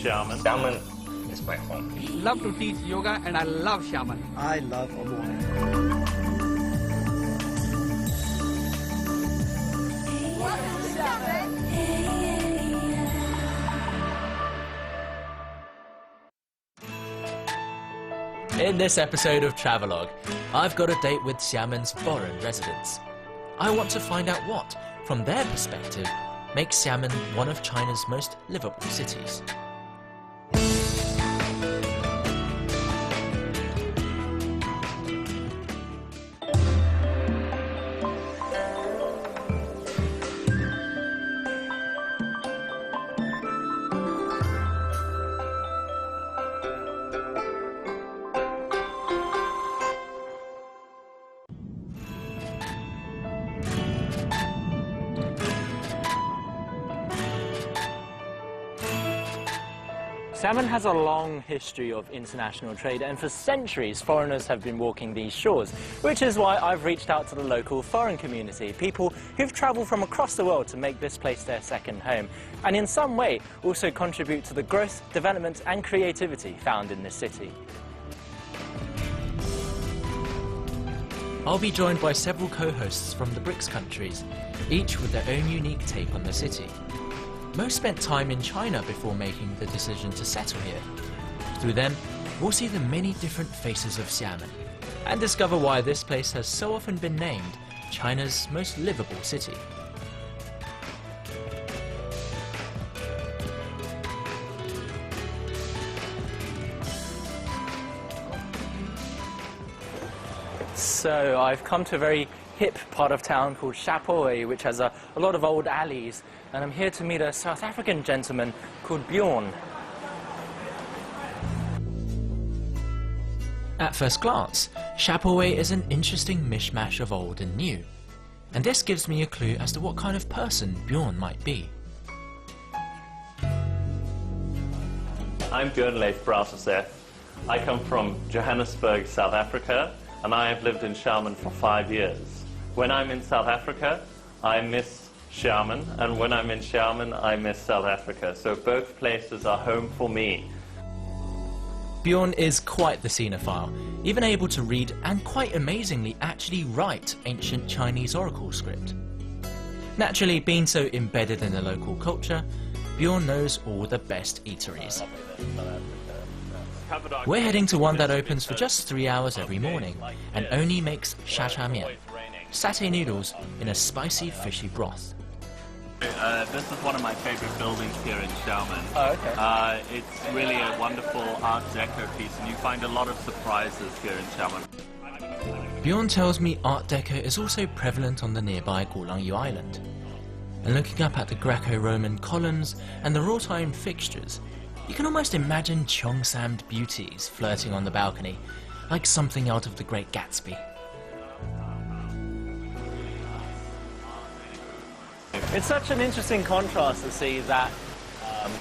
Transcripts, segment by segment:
Xiamen. Xiamen is my home. Love to teach yoga and I love Xiamen. I love Amoy. In this episode of Travelogue, I've got a date with Xiamen's foreign residents. I want to find out what, from their perspective, makes Xiamen one of China's most livable cities. Xiamen has a long history of international trade, and for centuries foreigners have been walking these shores, which is why I've reached out to the local foreign community, people who've travelled from across the world to make this place their second home, and in some way also contribute to the growth, development and creativity found in this city. I'll be joined by several co-hosts from the BRICS countries, each with their own unique take on the city. Most spent time in China before making the decision to settle here. Through them, we'll see the many different faces of Xiamen and discover why this place has so often been named China's most livable city. So I've come to a very hip part of town called Xiamen, which has a lot of old alleys, and I'm here to meet a South African gentleman called Bjorn. At first glance, Xiamen is an interesting mishmash of old and new, and this gives me a clue as to what kind of person Bjorn might be. I'm Bjorn Leif. I come from Johannesburg, South Africa, and I have lived in Xiamen for 5 years. When I'm in South Africa, I miss Xiamen, and when I'm in Xiamen, I miss South Africa. So both places are home for me. Bjorn is quite the cinephile, even able to read and quite amazingly actually write ancient Chinese oracle script. Naturally, being so embedded in the local culture, Bjorn knows all the best eateries. We're heading to one that opens for just 3 hours every morning and only makes xia-cha-mian, satay noodles in a spicy fishy broth. This is one of my favorite buildings here in Xiamen. Oh, okay. It's really a wonderful Art Deco piece, and you find a lot of surprises here in Xiamen. Bjorn tells me Art Deco is also prevalent on the nearby Gulangyu Island. And looking up at the Greco-Roman columns and the wrought iron fixtures, you can almost imagine Cheongsam beauties flirting on the balcony, like something out of The Great Gatsby. It's such an interesting contrast to see that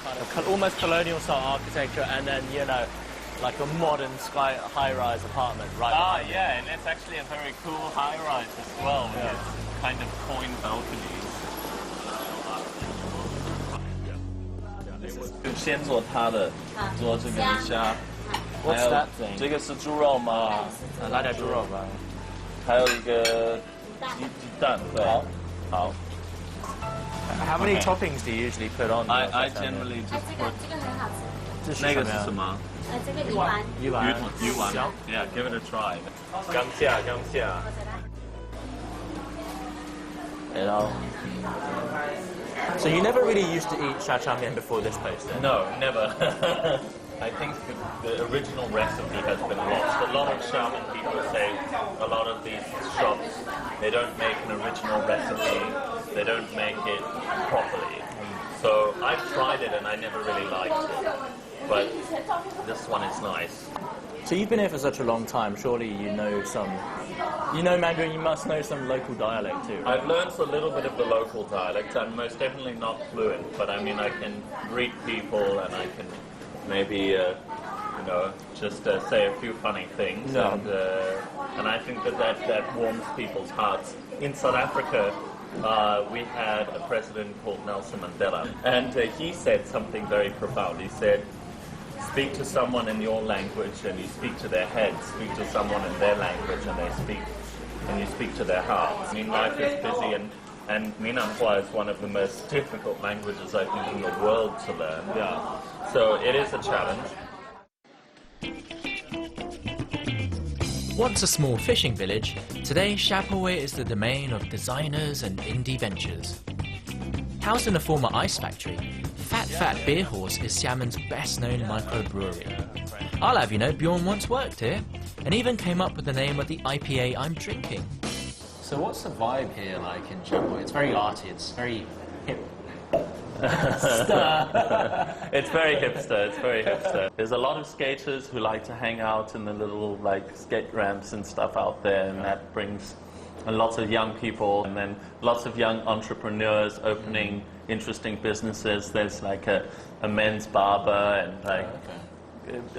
kind of almost colonial style architecture and then, you know, like a modern high-rise apartment right Yeah, and it's actually a very cool high-rise as well, with kind of coin balconies. 先做它的，做这个虾，还有这个是猪肉吗？拉点猪肉吧。还有一个鸡蛋，对，好。 How many toppings do you usually put on? I generally just put. 那个是什么？这个鱼丸。鱼丸。Yeah, give it a try. 刚下。You know. So you never really used to eat xia-cha-mian before this place, then? No, never. I think the original recipe has been lost. A lot of Xiamen people say a lot of these shops, they don't make an original recipe, they don't make it properly. So I've tried it and I never really liked it. But this one is nice. So you've been here for such a long time, surely you know Mandarin, you must know some local dialect too. I've learned a little bit of the local dialect. I'm most definitely not fluent, but I mean I can greet people and I can maybe, just say a few funny things. No. And I think that warms people's hearts. In South Africa, we had a president called Nelson Mandela, and he said something very profound. He said, speak to someone in your language and you speak to their head, speak to someone in their language and you speak to their hearts. I mean, life is busy, and Minanhua is one of the most difficult languages, I think, in the world to learn. Yeah. So it is a challenge. Once a small fishing village, today Xiamen is the domain of designers and indie ventures. Housed in a former ice factory, Fat Beer Horse is Xiamen's best-known microbrewery. I'll have you know, Bjorn once worked here, and even came up with the name of the IPA I'm drinking. So what's the vibe here like in Xiamen? It's very arty, it's very hip. It's very hipster, it's very hipster. There's a lot of skaters who like to hang out in the little skate ramps and stuff out there, and that brings lots of young people, and then lots of young entrepreneurs opening interesting businesses. There's like a men's barber, and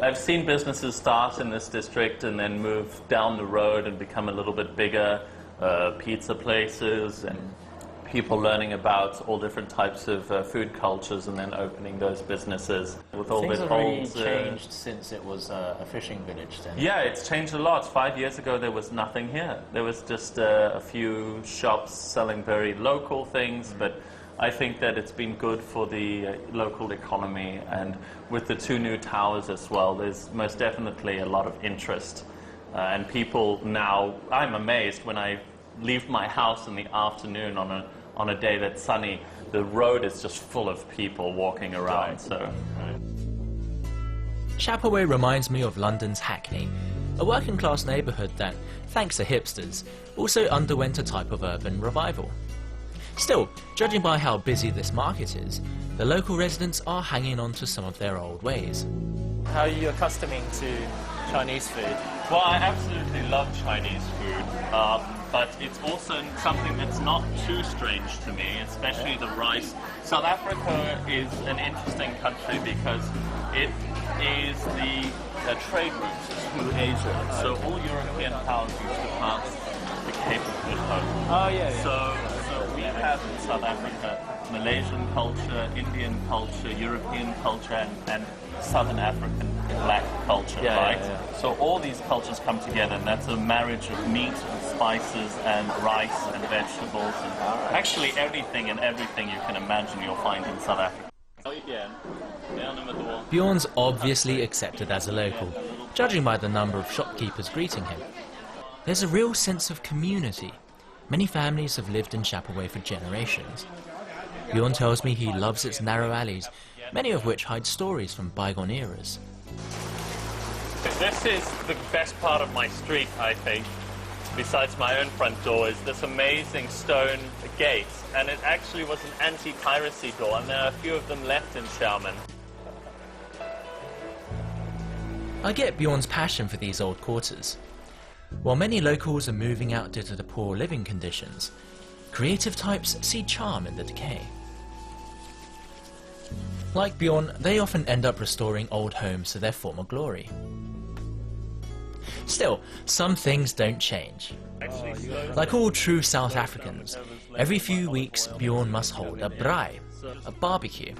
I've seen businesses start in this district and then move down the road and become a little bit bigger, pizza places and people learning about all different types of food cultures and then opening those businesses. With all Things the have old, really changed since it was a fishing village then. Yeah, it's changed a lot. 5 years ago there was nothing here. There was just a few shops selling very local things, but I think that it's been good for the local economy, and with the 2 new towers as well, there's most definitely a lot of interest. And people now, I'm amazed when I leave my house in the afternoon on a day that's sunny, the road is just full of people walking around. Xiamen reminds me of London's Hackney, a working-class neighbourhood that, thanks to hipsters, also underwent a type of urban revival. Still, judging by how busy this market is, the local residents are hanging on to some of their old ways. How are you accustoming to Chinese food? Well, I absolutely love Chinese food, but it's also something that's not too strange to me, especially the rice. South Africa is an interesting country because it is the trade route to Asia. So all European powers used to pass the Cape of Good Hope. Oh, yeah. So we have in South Africa Malaysian culture, Indian culture, European culture, and Southern African black culture, right? Yeah. So all these cultures come together, and that's a marriage of meat and spices and rice and vegetables and actually everything and everything you can imagine you'll find in South Africa. Bjorn's obviously accepted as a local, judging by the number of shopkeepers greeting him. There's a real sense of community. Many families have lived in Xiamen for generations. Bjorn tells me he loves its narrow alleys, many of which hide stories from bygone eras. This is the best part of my street, I think, besides my own front door, is this amazing stone gate. And it actually was an anti-piracy door, and there are a few of them left in Xiamen. I get Bjorn's passion for these old quarters. While many locals are moving out due to the poor living conditions, creative types see charm in the decay. Like Bjorn, they often end up restoring old homes to their former glory. Still, some things don't change. Like all true South Africans, every few weeks Bjorn must hold a braai, a barbecue.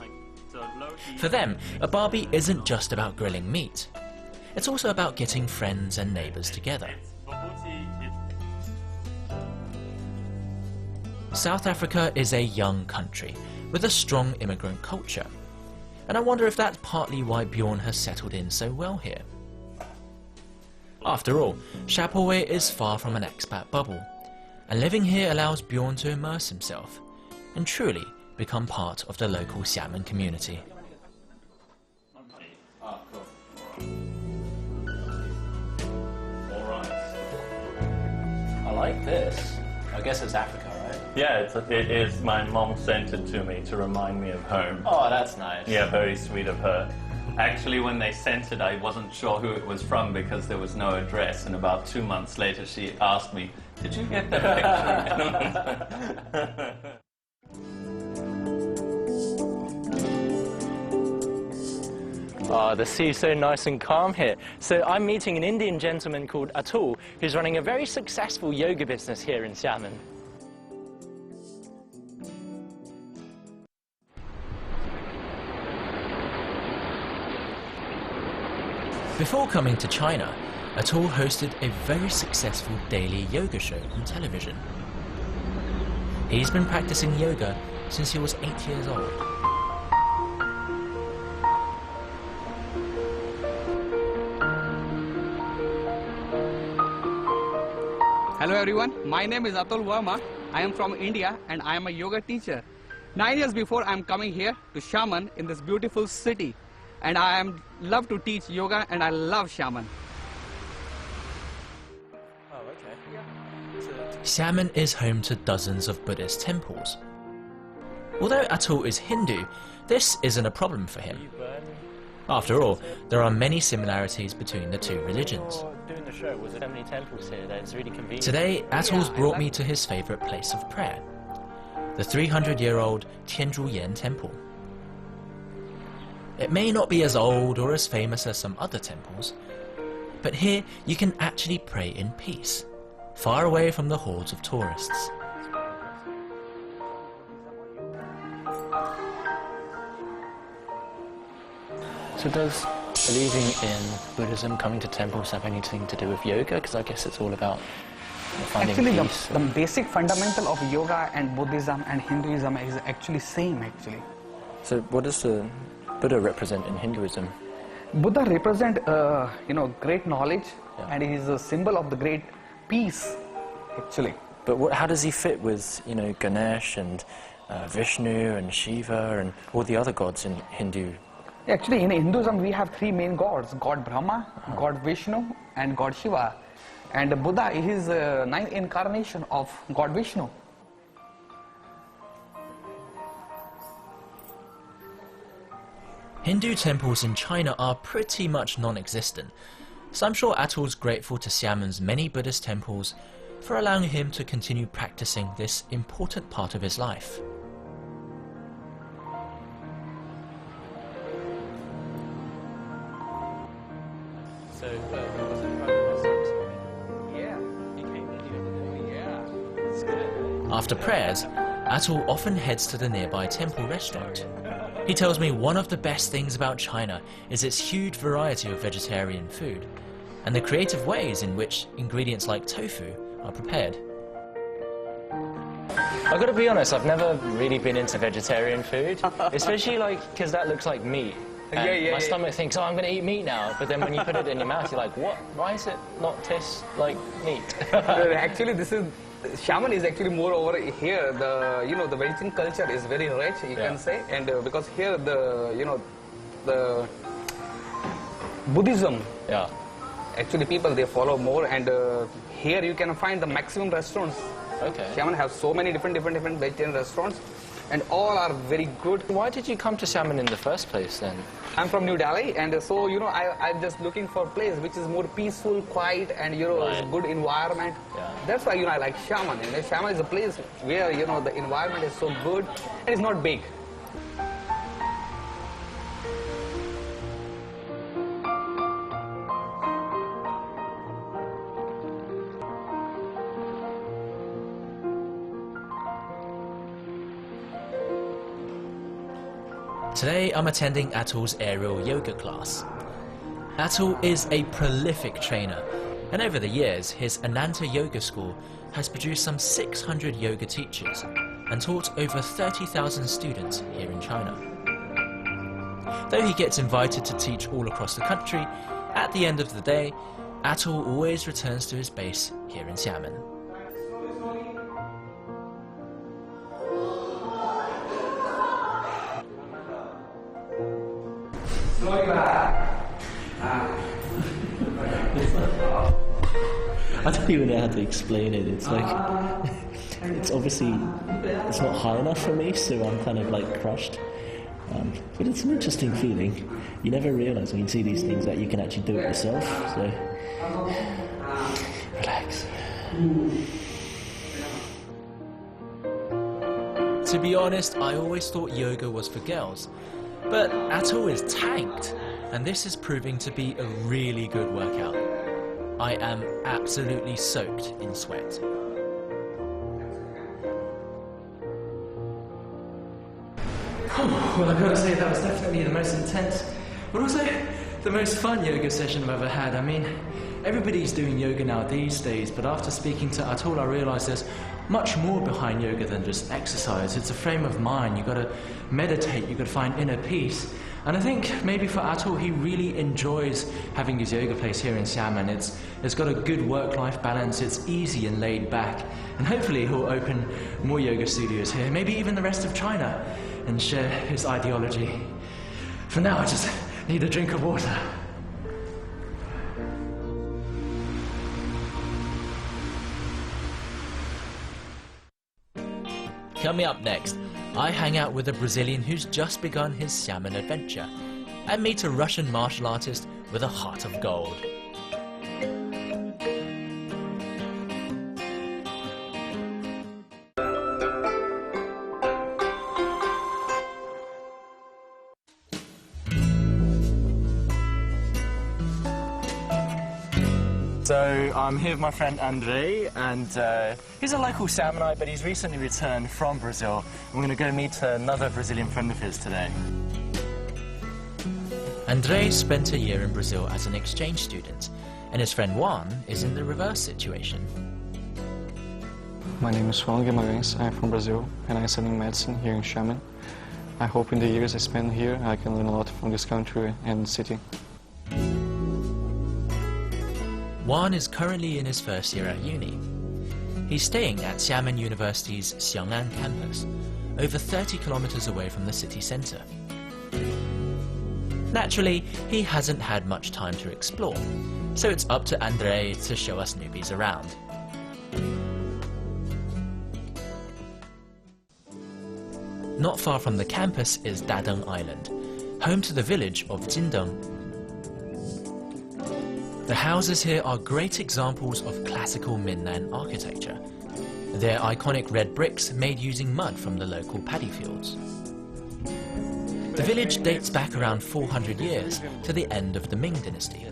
For them, a barbie isn't just about grilling meat. It's also about getting friends and neighbours together. South Africa is a young country with a strong immigrant culture, and I wonder if that's partly why Bjorn has settled in so well here. After all, Xiamen is far from an expat bubble, and living here allows Bjorn to immerse himself and truly become part of the local Xiamen community. I like this. I guess it's Africa, right? Yeah, it is. My mom sent it to me to remind me of home. Oh, that's nice. Yeah, very sweet of her. Actually, when they sent it, I wasn't sure who it was from because there was no address, and about 2 months later she asked me, "Did you get that picture?" Oh, the sea's so nice and calm here. So I'm meeting an Indian gentleman called Atul, who's running a very successful yoga business here in Xiamen. Before coming to China, Atul hosted a very successful daily yoga show on television. He's been practicing yoga since he was 8 years old. Hello everyone, my name is Atul Verma. I am from India and I am a yoga teacher. 9 years before I am coming here to Xiamen in this beautiful city. And I love to teach yoga and I love Xiamen. Oh, okay. Xiamen is home to dozens of Buddhist temples. Although Atul is Hindu, this isn't a problem for him. After all, there are many similarities between the two religions. Doing the show, was there so many temples here that it's really convenient? Today, Atul's brought me to his favorite place of prayer, the 300-year-old Tianran He temple. It may not be as old or as famous as some other temples, but here you can actually pray in peace, far away from the hordes of tourists. So does believing in Buddhism, coming to temples, have anything to do with yoga? Because I guess it's all about finding Actually, peace. the basic fundamental of yoga and Buddhism and Hinduism is actually same actually. So what does the Buddha represent in Hinduism? Buddha represent great knowledge, Yeah. and he is a symbol of the great peace actually. But how does he fit with, Ganesh and Vishnu and Shiva and all the other gods in Hindu? Actually, in Hinduism, we have three main gods: God Brahma, God Vishnu, and God Shiva. And Buddha is the ninth incarnation of God Vishnu. Hindu temples in China are pretty much non-existent, so I'm sure Atul's grateful to Xiamen's many Buddhist temples for allowing him to continue practicing this important part of his life. So, Yeah, he came in here. Yeah, it's good. After prayers, Atul often heads to the nearby temple restaurant. He tells me one of the best things about China is its huge variety of vegetarian food, and the creative ways in which ingredients like tofu are prepared. I've got to be honest, I've never really been into vegetarian food, especially because that looks like meat. And my stomach thinks, oh, I'm going to eat meat now, but then when you put it in your mouth, you're like, what? Why does it not taste like meat? Actually, Xiamen is actually more over here. The vegetarian culture is very rich, you can say, and because here the Buddhism, actually people they follow more, and here you can find the maximum restaurants. Okay. Xiamen have so many different vegetarian restaurants, and all are very good. Why did you come to Xiamen in the first place then? I'm from New Delhi, and so I'm just looking for a place which is more peaceful, quiet, and Right. good environment. Yeah. That's why I like Xiamen. Xiamen is a place where the environment is so good and it's not big. Today I'm attending Atul's aerial yoga class. Atul is a prolific trainer, and over the years his Ananta Yoga School has produced some 600 yoga teachers and taught over 30,000 students here in China. Though he gets invited to teach all across the country, at the end of the day, Atul always returns to his base here in Xiamen. I don't even know how to explain it. It's like, it's obviously, it's not high enough for me, so I'm kind of like crushed. But it's an interesting feeling. You never realise when you see these things that you can actually do it yourself, so relax. To be honest, I always thought yoga was for girls, but Atul is tanked, and this is proving to be a really good workout. I am absolutely soaked in sweat. Well, I've got to say that was definitely the most intense, but also the most fun yoga session I've ever had. I mean, everybody's doing yoga now these days, but after speaking to Atul, I realized there's much more behind yoga than just exercise. It's a frame of mind. You've got to meditate, you've got to find inner peace. And I think maybe for Atul, he really enjoys having his yoga place here in Xiamen. It's got a good work-life balance, it's easy and laid back. And hopefully he'll open more yoga studios here, maybe even the rest of China, and share his ideology. For now, I just need a drink of water. Coming up next, I hang out with a Brazilian who's just begun his Xiamen adventure and meet a Russian martial artist with a heart of gold. So I'm here with my friend Andre, and he's a local Xiamenite, but he's recently returned from Brazil. I'm going to go meet another Brazilian friend of his today. Andre spent a year in Brazil as an exchange student, and his friend Juan is in the reverse situation. My name is Juan Guimarães. I'm from Brazil, and I'm studying medicine here in Xiamen. I hope in the years I spend here, I can learn a lot from this country and city. Juan is currently in his first year at uni. He's staying at Xiamen University's Xiong'an campus, over 30 kilometers away from the city centre. Naturally, he hasn't had much time to explore, so it's up to Andre to show us newbies around. Not far from the campus is Dadeng Island, home to the village of Jindeng. The houses here are great examples of classical Minnan architecture. They're iconic red bricks made using mud from the local paddy fields. The village dates back around 400 years to the end of the Ming dynasty,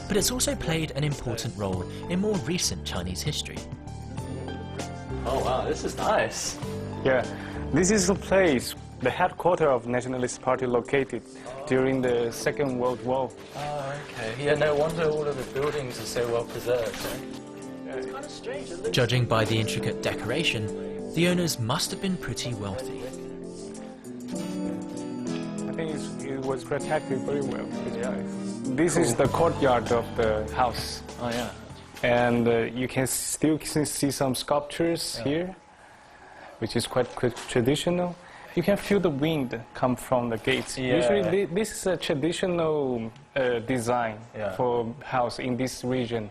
but it's also played an important role in more recent Chinese history. Oh wow, this is nice. Yeah, this is the place, the headquarters of Nationalist Party located during the Second World War. Oh, okay. Yeah, no wonder all of the buildings are so well preserved. It's kind of strange. Judging by the intricate decoration, the owners must have been pretty wealthy. I think it was protected very well. Yeah. This is the courtyard of the house. Oh yeah. And you can still see some sculptures here, which is quite traditional. You can feel the wind come from the gates. Yeah. Usually this is a traditional design for house in this region.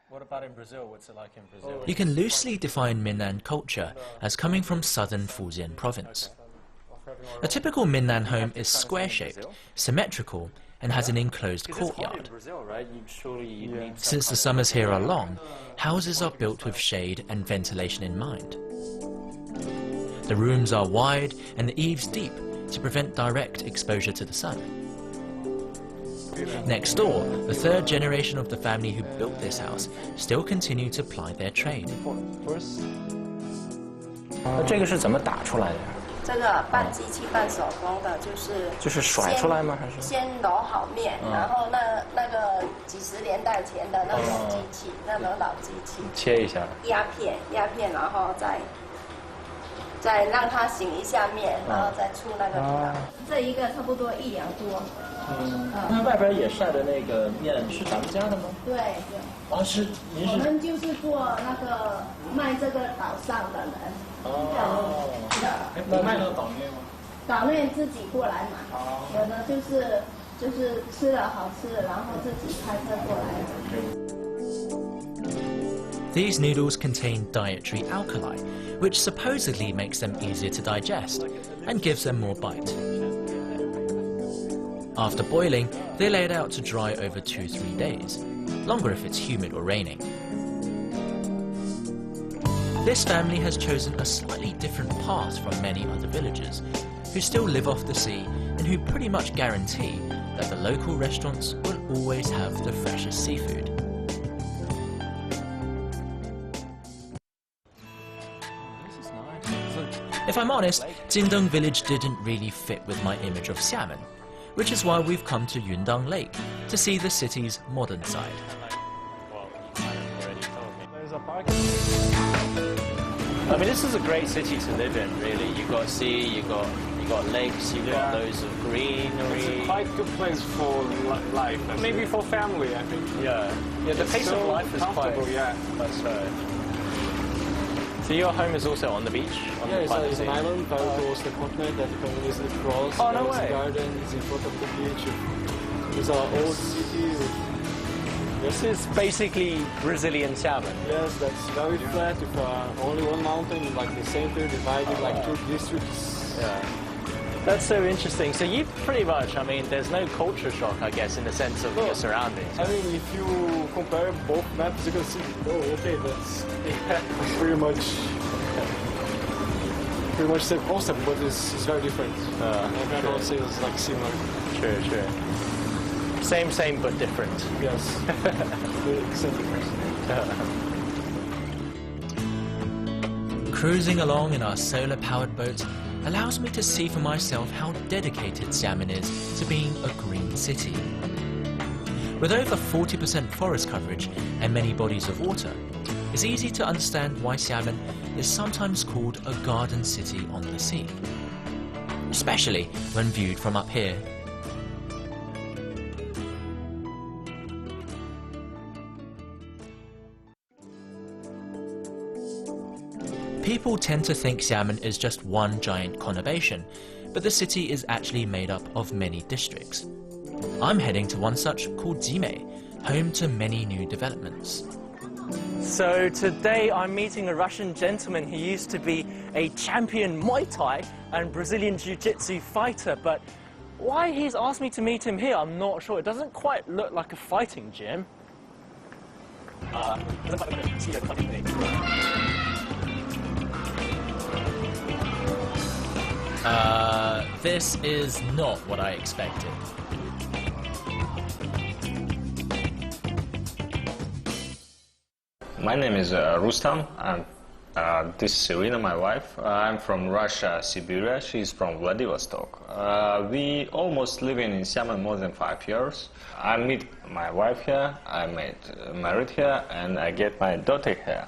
What about in Brazil? What's it like in Brazil? You can loosely define Minnan culture as coming from southern Fujian province. A typical Minnan home is square-shaped, symmetrical, and has an enclosed courtyard. Since the summers here are long, houses are built with shade and ventilation in mind. The rooms are wide and the eaves deep to prevent direct exposure to the sun. Next door, the third generation of the family who built this house still continue to ply their trade. 这个是怎么打出来的？这个半机器半手工的，就是甩出来吗？还是先揉好面，然后那个几十年代前的那种机器，那种老机器，切一下，压片，然后再让它醒一下面，然后再出那个皮。这一个差不多1两多。那外边也晒的那个面是咱们家的吗？对。哦，是您是？我们就是做那个卖这个岛上的人。哦。那卖到岛内吗？岛内自己过来买，有的就是吃了好吃，然后自己开车过来的。These noodles contain dietary alkali, which supposedly makes them easier to digest and gives them more bite. After boiling, they're laid out to dry over 2-3 days, longer if it's humid or raining. This family has chosen a slightly different path from many other villagers, who still live off the sea and who pretty much guarantee that the local restaurants will always have the freshest seafood. If I'm honest, Jindeng village didn't really fit with my image of Xiamen, which is why we've come to Yundang Lake to see the city's modern side. I mean, this is a great city to live in, really. You've got sea, you've got lakes, you've got loads of greenery. It's a quite good place for life. Maybe for family, I think. Yeah, the pace of life is quite slow. So your home is also on the beach? It's an island very close to the continent that you can easily cross. Oh, no way. Gardens in front of the beach. It's an old city. This is basically Brazilian Xiamen. Yes, that's very flat with only one mountain, like the center divided like 2 districts. Yeah. That's so interesting. So you pretty much, I mean, there's no culture shock, I guess, in the sense of your surroundings. I mean, if you compare both maps, you can see, oh, okay, that's pretty much same concept, but it's very different. I cannot say it's like similar. True. Same, but different. Yes, same difference. Cruising along in our solar-powered boat allows me to see for myself how dedicated Xiamen is to being a green city. With over 40% forest coverage and many bodies of water, it's easy to understand why Xiamen is sometimes called a garden city on the sea, especially when viewed from up here. People tend to think Xiamen is just one giant conurbation, but the city is actually made up of many districts. I'm heading to one such called Jimei, home to many new developments. So today I'm meeting a Russian gentleman who used to be a champion Muay Thai and Brazilian Jiu-Jitsu fighter, but why he's asked me to meet him here, I'm not sure. It doesn't quite look like a fighting gym. This is not what I expected. My name is Rustam. This is Irina, my wife. I'm from Russia, Siberia. She's from Vladivostok. We almost living in Xiamen more than 5 years. I meet my wife here, I married here, and I get my daughter here.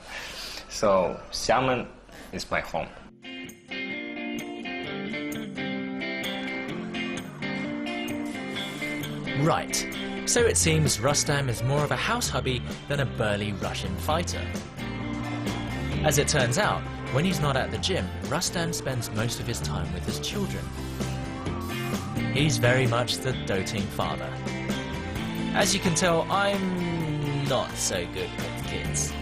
So Xiamen is my home. Right, so it seems Rustam is more of a house hubby than a burly Russian fighter. As it turns out, when he's not at the gym, Rustam spends most of his time with his children. He's very much the doting father. As you can tell, I'm not so good with kids.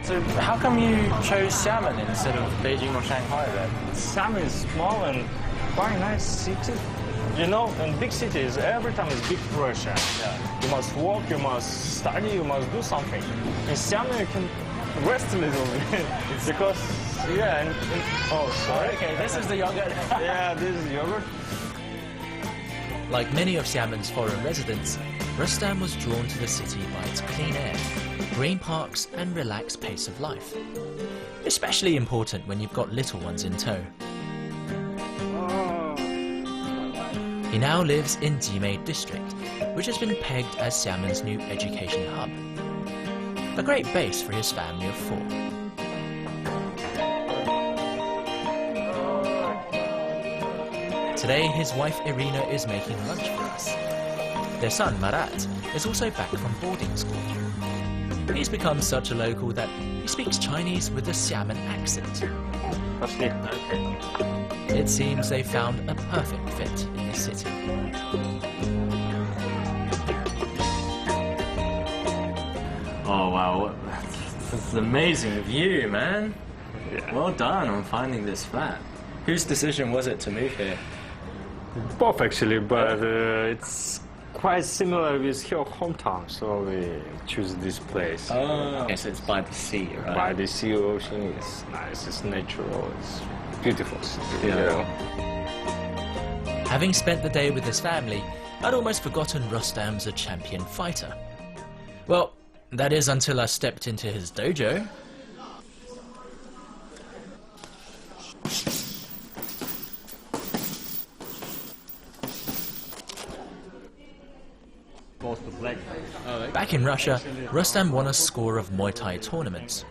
So how come you chose Xiamen instead of Beijing or Shanghai then? Xiamen is small and quite nice city. You know, in big cities, every time is big pressure. Yeah. You must work, you must study, you must do something. In Xiamen, you can rest a little bit. Because, oh, sorry. Okay, this is the yogurt. Yeah, this is yogurt. Like many of Xiamen's foreign residents, Rustam was drawn to the city by its clean air, green parks and relaxed pace of life. Especially important when you've got little ones in tow. He now lives in Jimei district, which has been pegged as Xiamen's new education hub. A great base for his family of 4. Today his wife Irina is making lunch for us. Their son Marat is also back from boarding school. He's become such a local that he speaks Chinese with a Xiamen accent. It seems they found a perfect fit in the city. Oh wow, that's an amazing view, man. Yeah. Well done on finding this flat. Whose decision was it to move here? Both actually, but it's quite similar with your hometown, so we choose this place. Oh, okay, so it's by the sea, right? By the sea, ocean, it's nice, it's natural, it's beautiful city. Yeah. Having spent the day with his family, I'd almost forgotten Rustam's a champion fighter. Well, That is until I stepped into his dojo. Back in Russia, Rustam won a score of Muay Thai tournaments.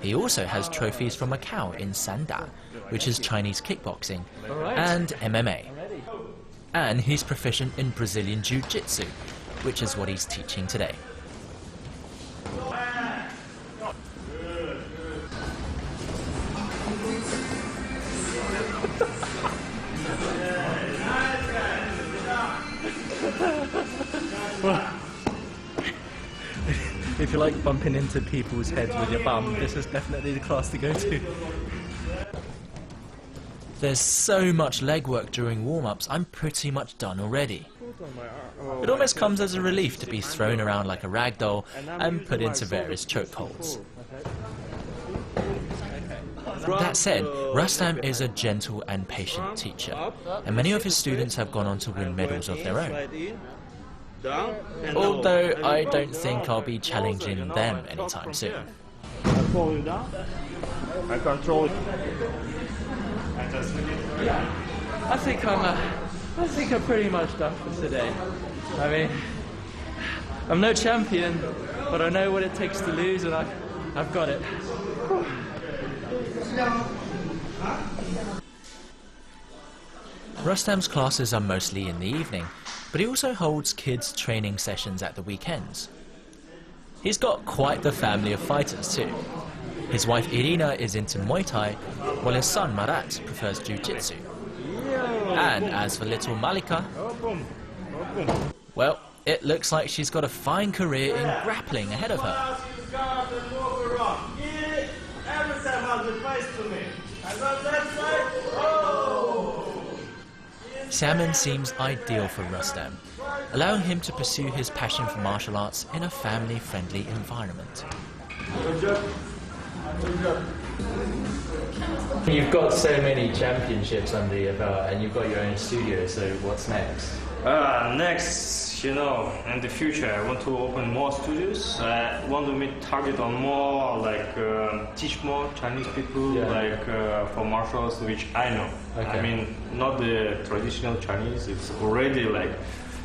He also has trophies from Macau in Sanda, which is Chinese kickboxing, and MMA. And he's proficient in Brazilian Jiu-Jitsu, which is what he's teaching today. If you like bumping into people's heads with your bum, this is definitely the class to go to. There's so much legwork during warm-ups, I'm pretty much done already. It almost comes as a relief to be thrown around like a rag doll and put into various chokeholds. That said, Rustam is a gentle and patient teacher, and many of his students have gone on to win medals of their own. Although I don't think I'll be challenging them anytime soon. I control it. I think I'm pretty much done for today. I mean, I'm no champion, but I know what it takes to lose, and I've got it. Rustam's classes are mostly in the evening, but he also holds kids' training sessions at the weekends. He's got quite the family of fighters too. His wife Irina is into Muay Thai, while his son Marat prefers Jiu-Jitsu. And as for little Malika, well, it looks like she's got a fine career in grappling ahead of her. Xiamen seems ideal for Rustam, allowing him to pursue his passion for martial arts in a family-friendly environment. You've got so many championships under your belt, and you've got your own studio, so what's next? Next, you know, in the future, I want to open more studios. I want to target on more, like, teach more Chinese people, like, for martial arts, which I know. Okay. I mean, not the traditional Chinese, it's already, like,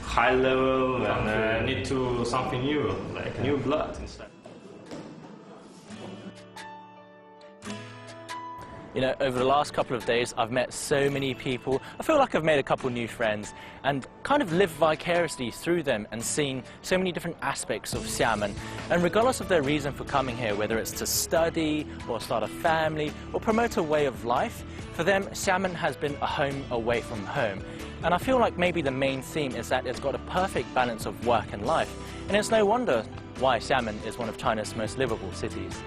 high level, and I need to something new, like new blood instead. You know, over the last couple of days, I've met so many people. I feel like I've made a couple new friends and kind of lived vicariously through them and seen so many different aspects of Xiamen. And regardless of their reason for coming here, whether it's to study or start a family or promote a way of life, for them, Xiamen has been a home away from home. And I feel like maybe the main theme is that it's got a perfect balance of work and life. And it's no wonder why Xiamen is one of China's most livable cities.